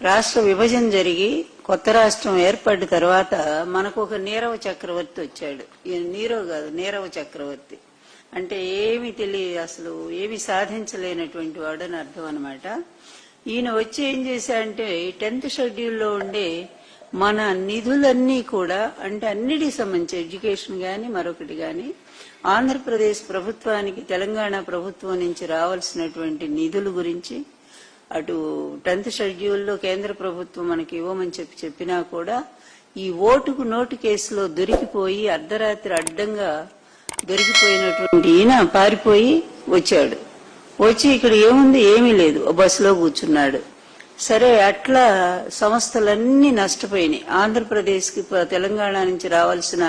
రాష్ట్ర విభజన జరిగి కొత్త రాష్ట్రం ఏర్పడిన తర్వాత మనకు ఒక నీరవ చక్రవర్తి వచ్చాడు. ఈయన నీరవ్ కాదు, నీరవ చక్రవర్తి. అంటే ఏమి తెలియ, అసలు ఏమి సాధించలేనటువంటి వాడని అర్థం అనమాట. ఈయన వచ్చి ఏం చేశాడంటే 10th షెడ్యూల్లో ఉండే మన నిధులన్నీ కూడా, అంటే అన్నిటికి సంబంధించి ఎడ్యుకేషన్ గాని మరొకటి గాని, ఆంధ్రప్రదేశ్ ప్రభుత్వానికి తెలంగాణ ప్రభుత్వం నుంచి రావాల్సినటువంటి నిధుల గురించి, అటు 10th షెడ్యూల్లో కేంద్ర ప్రభుత్వం మనకి ఇవ్వమని చెప్పినా కూడా ఈ ఓటుకు నోటు కేసులో దొరికిపోయి అర్ధరాత్రి అడ్డంగా దొరికిపోయినటువంటి ఈయన పారిపోయి వచ్చాడు. వచ్చి ఇక్కడ ఏముంది, ఏమీ లేదు, బస్సులో కూర్చున్నాడు. సరే, అట్లా సంస్థలన్నీ నష్టపోయినాయి. ఆంధ్రప్రదేశ్ కి తెలంగాణ నుంచి రావాల్సిన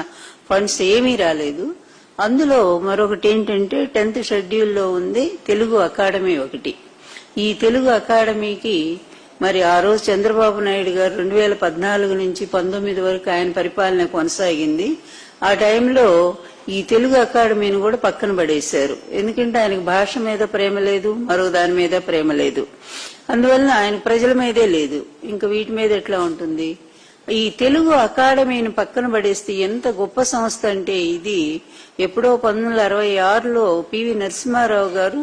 ఫండ్స్ ఏమీ రాలేదు. అందులో మరొకటి ఏంటంటే 10th షెడ్యూల్లో ఉంది తెలుగు అకాడమీ ఒకటి. ఈ తెలుగు అకాడమీకి మరి ఆ రోజు చంద్రబాబు నాయుడు గారు 2014 నుంచి 19 వరకు ఆయన పరిపాలన కొనసాగింది. ఆ టైంలో ఈ తెలుగు అకాడమీని కూడా పక్కన పడేశారు. ఎందుకంటే ఆయనకు భాష మీద ప్రేమ లేదు, మరో దాని మీద ప్రేమ లేదు. అందువలన ఆయన ప్రజల మీదే లేదు, ఇంకా వీటి మీద ఎట్లా ఉంటుంది. ఈ తెలుగు అకాడమీని పక్కన పడేస్తే ఎంత గొప్ప సంస్థ అంటే, ఇది ఎప్పుడో 1966లో పివి నరసింహారావు గారు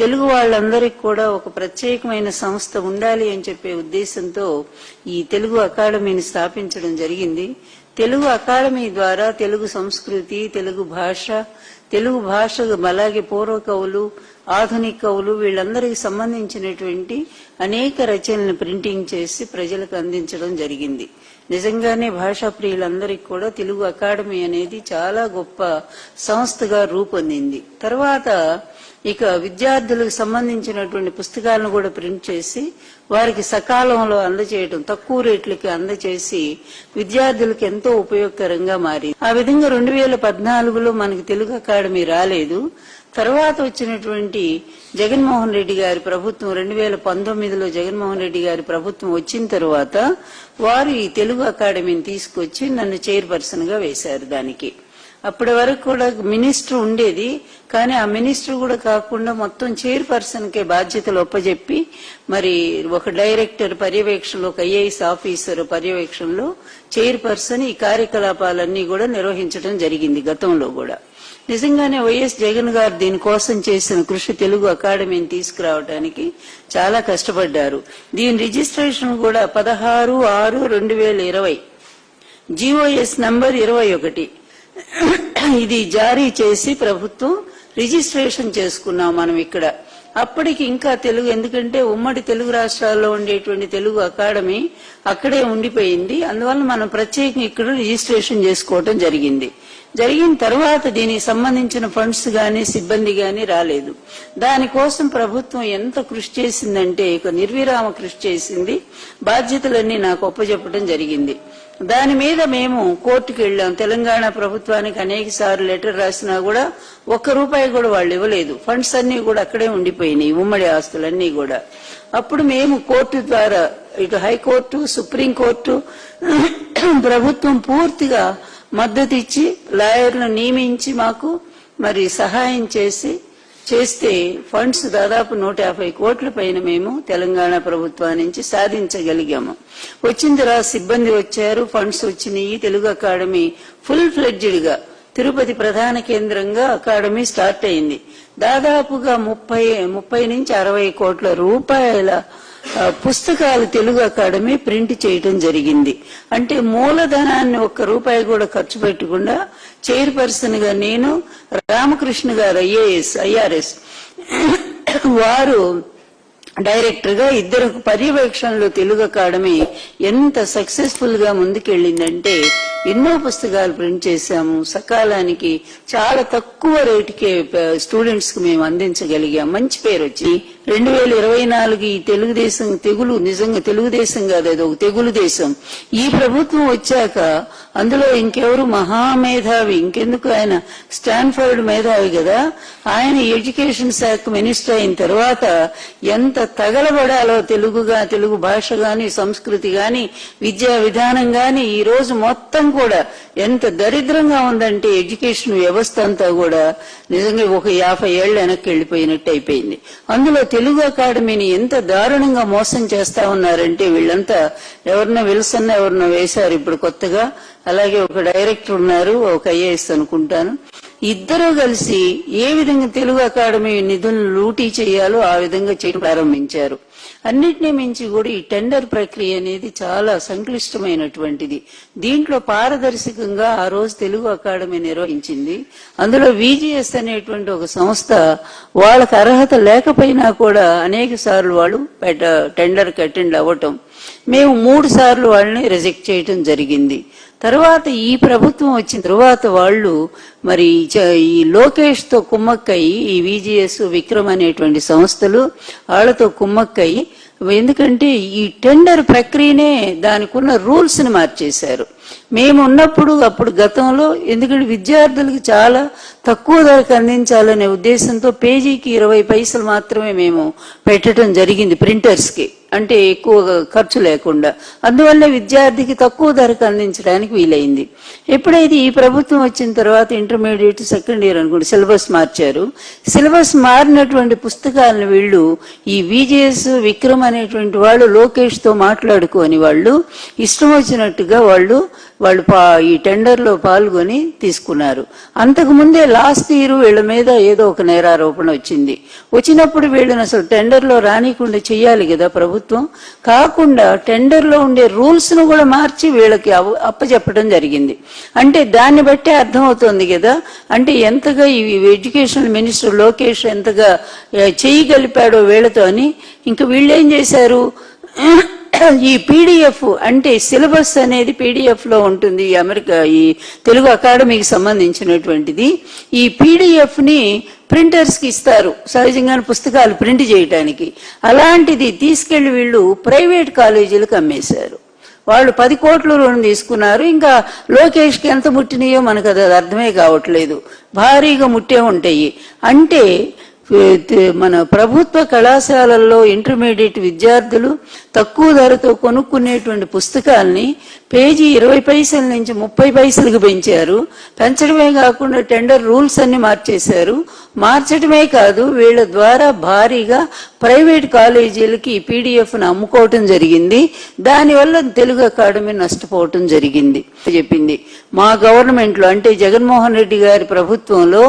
తెలుగు వాళ్ళందరికీ కూడా ఒక ప్రత్యేకమైన సంస్థ ఉండాలి అని చెప్పే ఉద్దేశంతో ఈ తెలుగు అకాడమీని స్థాపించడం జరిగింది. తెలుగు అకాడమీ ద్వారా తెలుగు సంస్కృతి, తెలుగు భాష అలాగే పూర్వ కవులు, ఆధునిక కవులు, వీళ్ళందరికీ సంబంధించినటువంటి అనేక రచనలను ప్రింటింగ్ చేసి ప్రజలకు అందించడం జరిగింది. నిజంగానే భాషా ప్రియులందరికీ కూడా తెలుగు అకాడమీ అనేది చాలా గొప్ప సంస్థగా రూపొందింది. తర్వాత ఇక విద్యార్థులకు సంబంధించినటువంటి పుస్తకాలను కూడా ప్రింట్ చేసి వారికి సకాలంలో అందజేయడం, తక్కువ రేట్లకి అందజేసి విద్యార్థులకు ఎంతో ఉపయోగకరంగా మారింది. ఆ విధంగా 2014లో మనకి తెలుగు అకాడమీ రాలేదు. తర్వాత వచ్చినటువంటి జగన్మోహన్ రెడ్డి గారి ప్రభుత్వం 2019లో జగన్మోహన్ రెడ్డి గారి ప్రభుత్వం వచ్చిన తర్వాత వారు ఈ తెలుగు అకాడమీని తీసుకొచ్చి నన్ను చైర్పర్సన్ గా వేశారు. దానికి అప్పటి వరకు కూడా మినిస్టర్ ఉండేది, కానీ ఆ మినిస్టర్ కూడా కాకుండా మొత్తం చైర్పర్సన్ కే బాధ్యతలు ఒప్పజెప్పి మరి ఒక డైరెక్టర్ పర్యవేక్షణలో, ఒక ఐఏఎస్ ఆఫీసర్ పర్యవేక్షణలో చైర్పర్సన్ ఈ కార్యకలాపాలన్నీ కూడా నిర్వహించడం జరిగింది గతంలో కూడా. నిజంగానే వైఎస్ జగన్ గారు దీనికోసం చేసిన కృషి, తెలుగు అకాడమీని తీసుకురావడానికి చాలా కష్టపడ్డారు. దీని రిజిస్ట్రేషన్ కూడా 16/6/2020 GOS నంబర్ 21 ఇది జారీ చేసి ప్రభుత్వం రిజిస్ట్రేషన్ చేసుకున్నాం మనం ఇక్కడ. అప్పటికి ఇంకా తెలుగు, ఎందుకంటే ఉమ్మడి తెలుగు రాష్ట్రాల్లో ఉండేటువంటి తెలుగు అకాడమీ అక్కడే ఉండిపోయింది. అందువల్ల మనం ప్రత్యేకంగా ఇక్కడ రిజిస్ట్రేషన్ చేసుకోవడం జరిగింది. జరిగిన తర్వాత దీనికి సంబంధించిన ఫండ్స్ గాని సిబ్బంది గాని రాలేదు. దానికోసం ప్రభుత్వం ఎంత కృషి చేసిందంటే ఇక నిర్విరామ కృషి చేసింది. బాధ్యతలన్నీ నాకు ఒప్పజెప్పడం జరిగింది. దాని మీద మేము కోర్టుకు వెళ్లాం. తెలంగాణ ప్రభుత్వానికి అనేక సార్లు లెటర్ రాసినా కూడా ₹1 కూడా వాళ్ళు ఇవ్వలేదు. ఫండ్స్ అన్ని కూడా అక్కడే ఉండిపోయినాయి, ఉమ్మడి ఆస్తులన్నీ కూడా. అప్పుడు మేము కోర్టు ద్వారా, ఇటు హైకోర్టు, సుప్రీంకోర్టు, ప్రభుత్వం పూర్తిగా మద్దతు ఇచ్చి లాయర్లను నియమించి మాకు మరి సహాయం చేస్తే ఫండ్స్ దాదాపు 150 కోట్ల పైన మేము తెలంగాణ ప్రభుత్వం నుంచి సాధించగలిగాము. వచ్చిన తర్వాత సిబ్బంది వచ్చారు, ఫండ్స్ వచ్చినాయి. తెలుగు అకాడమీ ఫుల్ ఫ్లెడ్జ్డ్ గా తిరుపతి ప్రధాన కేంద్రంగా అకాడమీ స్టార్ట్ అయింది. దాదాపుగా 30 నుంచి 60 కోట్ల రూపాయల పుస్తకాలు తెలుగు అకాడమీ ప్రింట్ చేయడం జరిగింది. అంటే మూలధనాన్ని ₹1 కూడా ఖర్చు పెట్టకుండా చైర్పర్సన్ గా నేను, రామకృష్ణ గారు IRS వారు డైరెక్టర్ గా, ఇద్దరు పర్యవేక్షణలో తెలుగు అకాడమీ ఎంత సక్సెస్ఫుల్ గా ముందుకెళ్లిందంటే ఎన్నో పుస్తకాలు ప్రింట్ చేశాము. సకాలానికి చాలా తక్కువ రేటుకే స్టూడెంట్స్ కు మేము అందించగలిగాం. మంచి పేరు వచ్చి 2024 ఈ తెలుగుదేశం తెగులు, నిజంగా తెలుగుదేశం కాదు, అది ఒక తెగులు దేశం. ఈ ప్రభుత్వం వచ్చాక అందులో ఇంకెవరు మహామేధావి, ఇంకెందుకు, ఆయన స్టాన్ఫర్డ్ మేధావి కదా, ఆయన ఎడ్యుకేషన్ శాఖ మినిస్టర్ అయిన తర్వాత ఎంత తగలబడాలో తెలుగు భాష గాని, సంస్కృతి గాని, విద్యా విధానం గాని ఈ రోజు మొత్తం కూడా ఎంత దరిద్రంగా ఉందంటే ఎడ్యుకేషన్ వ్యవస్థ అంతా కూడా నిజంగా ఒక 50 ఏళ్ల వెనక్కి వెళ్లిపోయినట్టు అయిపోయింది. అందులో తెలుగు అకాడమీని ఎంత దారుణంగా మోసం చేస్తా ఉన్నారంటే వీళ్ళంతా ఎవరినో విల్సన్ ఎవరినో వేశారు ఇప్పుడు కొత్తగా, అలాగే ఒక డైరెక్టర్ ఉన్నారు, ఒక ఐఏఎస్ అనుకుంటాను. ఇద్దరూ కలిసి ఏ విధంగా తెలుగు అకాడమీ నిధులను లూటీ చేయాలో ఆ విధంగా చేయడం ప్రారంభించారు. అన్నిటినీ మించి కూడా ఈ టెండర్ ప్రక్రియ అనేది చాలా సంక్లిష్టమైనటువంటిది. దీంట్లో పారదర్శకంగా ఆ రోజు తెలుగు అకాడమీ నిర్వహించింది. అందులో విజిఎస్ అనేటువంటి ఒక సంస్థ వాళ్ళకి అర్హత లేకపోయినా కూడా అనేక సార్లు వాళ్ళు టెండర్కి అటెండ్ అవ్వటం, మేము 3 సార్లు వాళ్ళని రిజెక్ట్ చేయటం జరిగింది. తర్వాత ఈ ప్రభుత్వం వచ్చిన తర్వాత వాళ్ళు మరి ఈ లోకేష్ తో కుమ్మక్కయి, ఈ విజిఎస్ విక్రమ్ అనేటువంటి సంస్థలు వాళ్ళతో కుమ్మక్కయి, ఎందుకంటే ఈ టెండర్ ప్రక్రియనే దానికి ఉన్న రూల్స్ ని మార్చేశారు. మేము ఉన్నప్పుడు అప్పుడు గతంలో ఎందుకంటే విద్యార్థులకు చాలా తక్కువ ధరకు అందించాలనే ఉద్దేశంతో పేజీకి 20 పైసలు మాత్రమే మేము పెట్టడం జరిగింది ప్రింటర్స్ కి, అంటే ఎక్కువ ఖర్చు లేకుండా. అందువల్ల విద్యార్థికి తక్కువ ధరకు అందించడానికి వీలైంది. ఎప్పుడైతే ఈ ప్రభుత్వం వచ్చిన తర్వాత ఇంటర్మీడియట్ సెకండ్ ఇయర్ అనుకుంటే సిలబస్ మార్చారు. సిలబస్ మారినటువంటి పుస్తకాలను వీళ్ళు ఈ విజిఎస్ విక్రమ్ అనేటువంటి వాళ్ళు లోకేష్ తో మాట్లాడుకొని వాళ్ళు ఇష్టం వచ్చినట్టుగా వాళ్ళు ఈ టెండర్ లో పాల్గొని తీసుకున్నారు. అంతకు ముందే లాస్ట్ ఇయర్ వీళ్ళ మీద ఏదో ఒక నేరారోపణ వచ్చింది. వచ్చినప్పుడు వీళ్ళని అసలు టెండర్ లో రానికుండా చెయ్యాలి కదా ప్రభుత్వం, కాకుండా టెండర్ లో ఉండే రూల్స్ ను కూడా మార్చి వీళ్ళకి అప్పచెప్పడం జరిగింది. అంటే దాన్ని బట్టే అర్థమవుతోంది కదా, అంటే ఎంతగా ఈ ఎడ్యుకేషనల్ మినిస్టర్ లోకేష్ ఎంతగా చేయగలిపాడో వీళ్ళతో అని. ఇంకా వీళ్ళు ఏం చేశారు, ఈ పీడిఎఫ్ అంటే సిలబస్ అనేది పీడిఎఫ్ లో ఉంటుంది, ఈ తెలుగు అకాడమీకి సంబంధించినటువంటిది. ఈ పీడిఎఫ్ ని ప్రింటర్స్ కి ఇస్తారు సహజంగానే పుస్తకాలు ప్రింట్ చేయడానికి. అలాంటిది తీసుకెళ్లి వీళ్ళు ప్రైవేట్ కాలేజీలకు అమ్మేశారు. వాళ్ళు 10 కోట్ల రుణం తీసుకున్నారు. ఇంకా లోకేష్ కి ఎంత ముట్టినాయో మనకు అది అర్థమే కావట్లేదు, భారీగా ముట్టే ఉంటాయి. అంటే మన ప్రభుత్వ కళాశాలల్లో ఇంటర్మీడియట్ విద్యార్థులు తక్కువ ధరతో కొనుక్కునేటువంటి పుస్తకాల్ని పేజీ 20 పైసల నుంచి 30 పైసలకు పెంచారు. పెంచడమే కాకుండా టెండర్ రూల్స్ అన్ని మార్చేశారు. మార్చడమే కాదు, వీళ్ళ ద్వారా భారీగా ప్రైవేట్ కాలేజీలకి ఈ పీడిఎఫ్ ను అమ్ముకోవటం జరిగింది. దానివల్ల తెలుగు అకాడమీ నష్టపోవటం జరిగింది చెప్పింది. మా గవర్నమెంట్ లో అంటే జగన్మోహన్ రెడ్డి గారి ప్రభుత్వంలో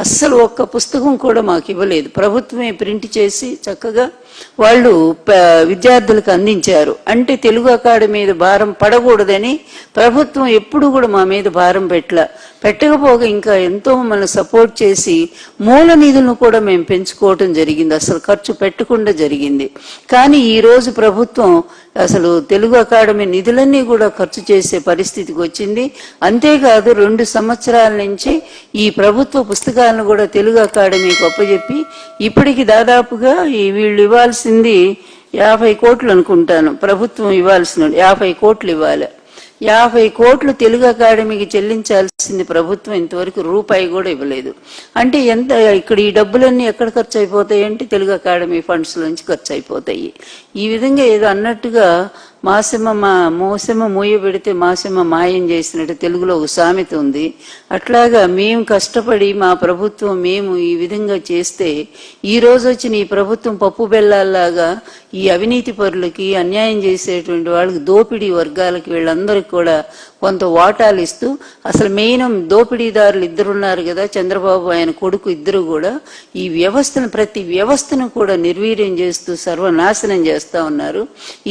అస్సలు ఒక్క పుస్తకం కూడా మాకు ఇవ్వలేదు. ప్రభుత్వమే ప్రింట్ చేసి చక్కగా వాళ్ళు విద్యార్థులకు అందించారు. అంటే తెలుగు అకాడమీ మీద భారం పడకూడదని ప్రభుత్వం ఎప్పుడు కూడా మా మీద భారం పెట్టకపోగా ఇంకా ఎంతో మమ్మల్ని సపోర్ట్ చేసి మూల నిధులను కూడా మేము పెంచుకోవటం జరిగింది, అసలు ఖర్చు పెట్టకుండా జరిగింది. కానీ ఈ రోజు ప్రభుత్వం అసలు తెలుగు అకాడమీ నిధులన్నీ కూడా ఖర్చు చేసే పరిస్థితికి వచ్చింది. అంతేకాదు 2 సంవత్సరాల నుంచి ఈ ప్రభుత్వ పుస్తకాలను కూడా తెలుగు అకాడమీకి అప్పచెప్పి ఇప్పటికి దాదాపుగా వీళ్ళు ఇవ్వాల్సింది 50 కోట్లు అనుకుంటాను. ప్రభుత్వం ఇవ్వాల్సిన 50 కోట్లు ఇవ్వాలి. 50 కోట్లు తెలుగు అకాడమీకి చెల్లించాల్సింది ప్రభుత్వం ఇంతవరకు రూపాయి కూడా ఇవ్వలేదు. అంటే ఎంత ఇక్కడ ఈ డబ్బులన్నీ ఎక్కడ ఖర్చు అయిపోతాయి అంటే తెలుగు అకాడమీ ఫండ్స్ నుంచి ఖర్చు అయిపోతాయి. ఈ విధంగా ఏదో అన్నట్టుగా మోసెమ్మ మూయ పెడితే మాసెమ్మ మాయం చేసినట్టు తెలుగులో ఒక సామెత ఉంది. అట్లాగా మేము కష్టపడి మా ప్రభుత్వం మేము ఈ విధంగా చేస్తే ఈ రోజు వచ్చిన ఈ ప్రభుత్వం పప్పు బెల్లాల్లాగా ఈ అవినీతి పరులకి అన్యాయం చేసేటువంటి వాళ్ళకి దోపిడీ వర్గాలకి వీళ్ళందరికీ కూడా కొంత వాటాలు ఇస్తూ, అసలు మెయిన్ దోపిడీదారులు 2 ఉన్నారు కదా, చంద్రబాబు ఆయన కొడుకు 2 కూడా ఈ వ్యవస్థను ప్రతి వ్యవస్థను కూడా నిర్వీర్యం చేస్తూ సర్వనాశనం చేస్తా ఉన్నారు.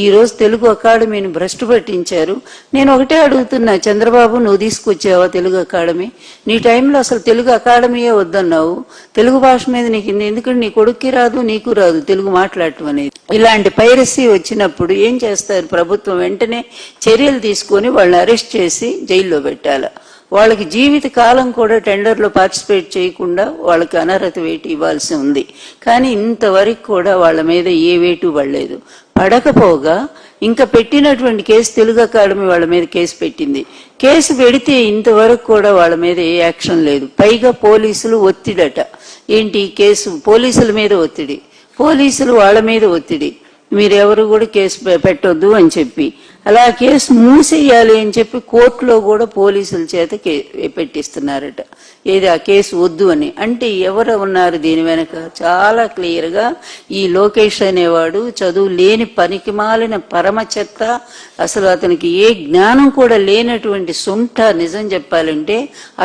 ఈ రోజు తెలుగు అకాడమీని భ్రష్టు పట్టించారు. నేను ఒకటే అడుగుతున్నా, చంద్రబాబు నువ్వు తీసుకొచ్చావా తెలుగు అకాడమీ? నీ టైంలో అసలు తెలుగు అకాడమీయే వద్దన్నావు. తెలుగు భాష మీద నీకు ఎందుకంటే నీ కొడుక్కి రాదు నీకు రాదు తెలుగు మాట్లాడటం అనేది. ఇలాంటి పైరసీ వచ్చినప్పుడు ఏం చేస్తారు ప్రభుత్వం? వెంటనే చర్యలు తీసుకొని వాళ్ళని అరెస్ట్ చేసి జైల్లో పెట్టాలి. వాళ్ళకి జీవిత కాలం కూడా టెండర్ లో పార్టిసిపేట్ చేయకుండా వాళ్ళకి అనర్హత వేటు ఇవ్వాల్సి ఉంది. కానీ ఇంతవరకు కూడా వాళ్ళ మీద ఏ వేటు పడలేదు. పడకపోగా ఇంకా పెట్టినటువంటి కేసు తెలుగు అకాడమీ వాళ్ళ మీద కేసు పెట్టింది. కేసు పెడితే ఇంతవరకు కూడా వాళ్ళ మీద ఏ యాక్షన్ లేదు. పైగా పోలీసులు ఒత్తిడట. ఏంటి కేసు? పోలీసుల మీద ఒత్తిడి, పోలీసులు వాళ్ళ మీద ఒత్తిడి, మీరెవరు కూడా కేసు పెట్టొద్దు అని చెప్పి. అలా కేసు మూసేయాలి అని చెప్పి కోర్టులో కూడా పోలీసుల చేత పెట్టిస్తున్నారట. ఏది ఆ కేసు వద్దు అని. అంటే ఎవరు ఉన్నారు దీని వెనక? చాలా క్లియర్ గా ఈ లోకేష్ అనేవాడు చదువు లేని పనికి మాలిన పరమ చెత్త. అసలు అతనికి ఏ జ్ఞానం కూడా లేనటువంటి సొంట. నిజం చెప్పాలంటే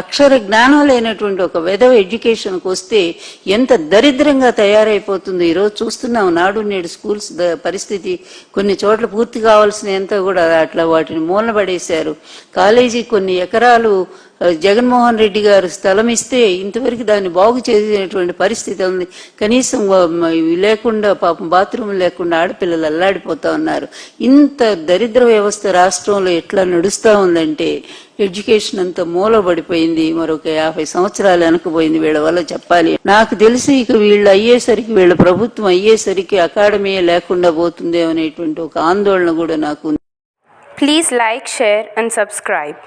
అక్షర జ్ఞానం లేనటువంటి ఒక వెధవ ఎడ్యుకేషన్కి వస్తే ఎంత దరిద్రంగా తయారైపోతుంది. ఈరోజు చూస్తున్నాం నాడు నేడు స్కూల్స్ పరిస్థితి. కొన్ని చోట్ల పూర్తి కావాల్సిన ఎంత కూడా అట్లా వాటిని మూలబడేశారు. కాలేజీ కొన్ని ఎకరాలు జగన్మోహన్ రెడ్డి గారు స్థలం ఇస్తే ఇంతవరకు దాన్ని బాగు చేసేటువంటి పరిస్థితి ఉంది. కనీసం లేకుండా పాపం బాత్రూమ్ లేకుండా ఆడపిల్లలు అల్లాడిపోతా ఉన్నారు. ఇంత దరిద్ర వ్యవస్థ రాష్ట్రంలో ఎట్లా నడుస్తా ఉందంటే ఎడ్యుకేషన్ అంతా మూలబడిపోయింది. మరొక 50 సంవత్సరాలు వెనకపోయింది వీళ్ళ వల్ల చెప్పాలి. నాకు తెలిసి ఇక వీళ్ళు అయ్యేసరికి, వీళ్ళ ప్రభుత్వం అయ్యేసరికి అకాడమీ లేకుండా పోతుంది అనేటువంటి ఒక ఆందోళన కూడా నాకు ఉంది. Please like, share and subscribe.